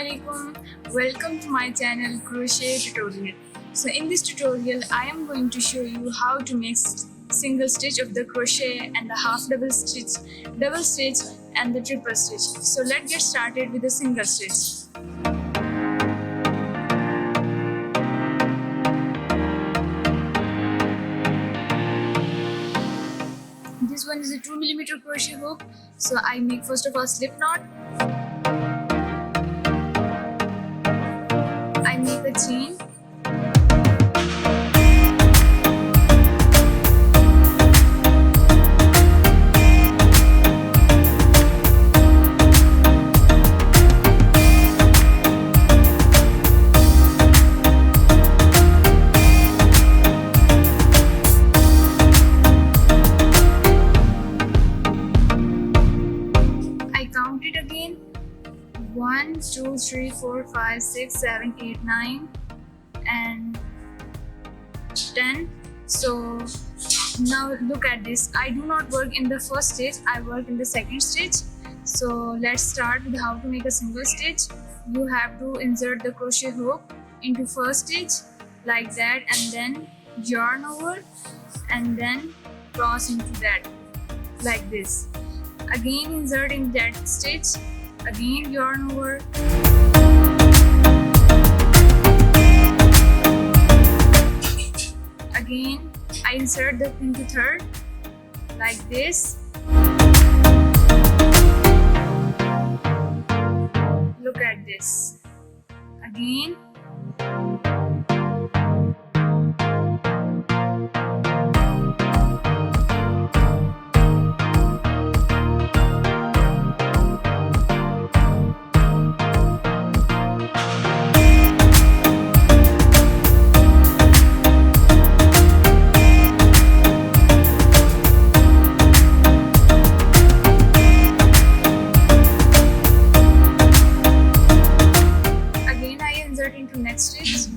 Assalamualaikum. Welcome to my channel Crochet Tutorial. So in this tutorial I am going to show you how to make single stitch of the crochet and the half double stitch and the triple stitch. So let's get started with the single stitch. This one is a 2mm crochet hook. So I make first of all slip knot. I make a chain. Count it again. 1 2 3 4 5 6 7 8 9 and 10. So now look at this. I do not work in the first stitch, I work in the second stitch. So let's start with how to make a single stitch. You have to insert the crochet hook into first stitch like that, and then yarn over and then cross into that like this. Again insert in that stitch, again yarn over, again I insert the into third like this. Look at this. Again into next stitch.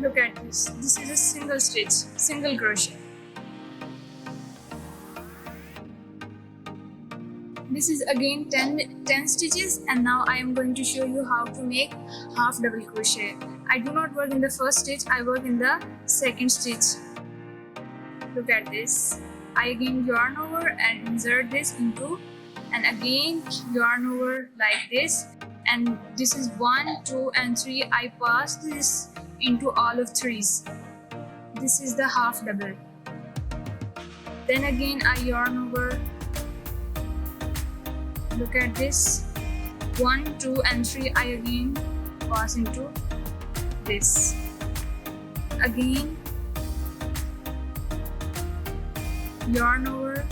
Look at this. This is a single stitch, single crochet. This is again 10 stitches, and now I am going to show you how to make half double crochet. I do not work in the first stitch, I work in the second stitch. Look at this. I again yarn over and insert this into, and again yarn over like this, and this is 1 2 and 3. I pass this into all of threes. This is the half double. Then again I yarn over. Look at this. 1 2 and 3. I again pass into this. Again yarn over,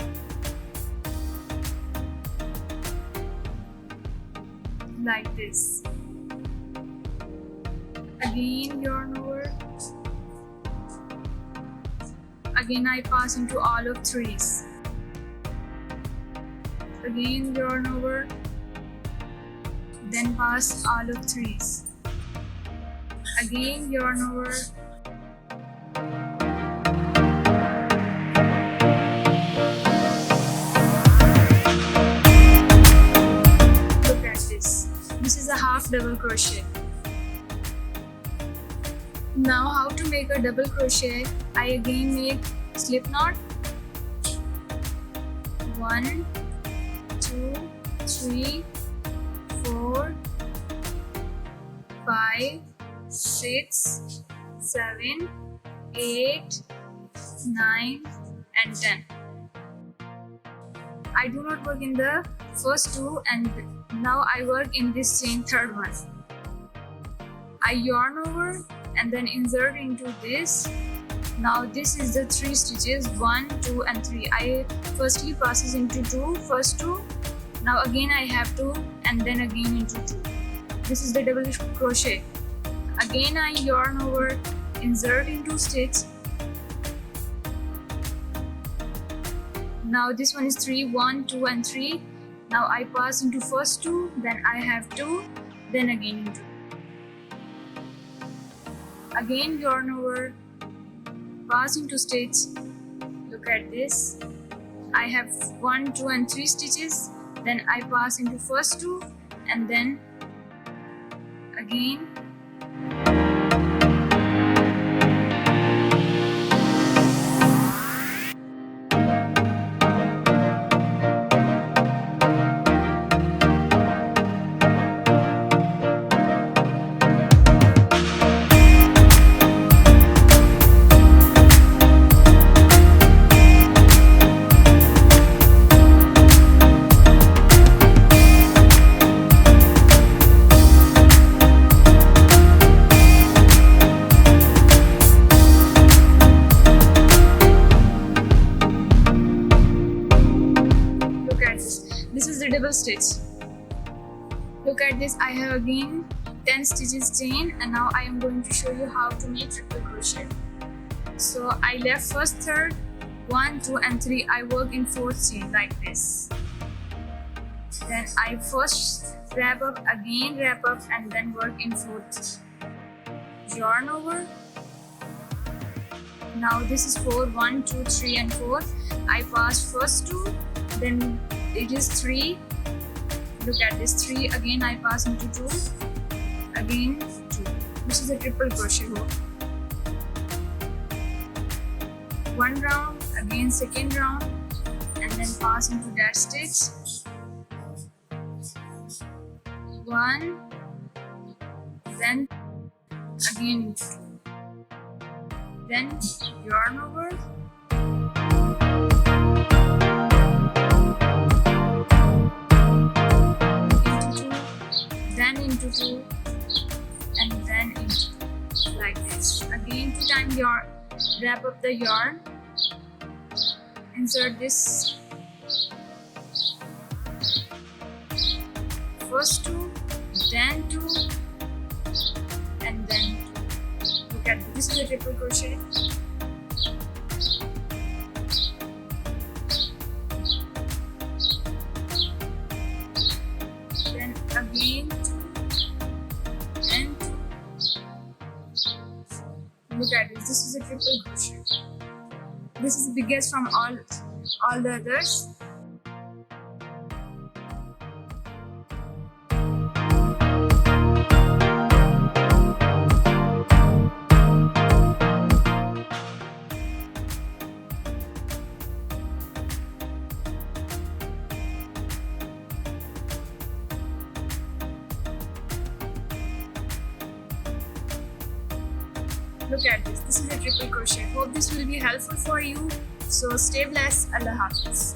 like this. Again yarn over. Again I pass into all of threes. Again yarn over, then pass all of threes. Again yarn over. This is a half double crochet. Now how to make a double crochet. I again make slip knot. 1 2 3 4 5 6 7 8 9 and 10. I do not work in the first two, and now I work in this chain third one. I yarn over and then insert into this. Now this is the 3 stitches, 1 2 and 3. I firstly passes into 2, first 2. Now again I have 2 and then again into 2. This is the double crochet. Again I yarn over, insert into stitch. Now this one is 3, 1 2 and 3. Now I pass into first 2, then I have 2, then again into 2. Again yarn over, pass into stitch. Look at this. I have 1, 2 and 3 stitches, then I pass into first 2 and then again this is the double stitch. Look at this, I have again 10 stitches chain, and now I am going to show you how to make triple crochet. So I left first third, 1, 2 and 3, I work in 4th chain like this. Then I first wrap up, again wrap up and then work in 4th. Yarn over. Now this is 4, 1, 2, 3 and 4. I pass first 2, then it is 3. Look at this, 3, again I pass into 2, again 2. This is a triple crochet hook. 1 round, again second round, and then pass into that stitch. 1, then again into 2. Then yarn over. Into 2 and then into 2 like this. Again 2 times yarn, wrap up the yarn, insert this first 2, then 2 and then 2. Look at this, is a triple crochet. Then again 2. Look at this, this is a triple crochet. This is the biggest from all the others. Look at this is a triple crochet. Hope this will be helpful for you. So stay blessed. Allah Hafiz.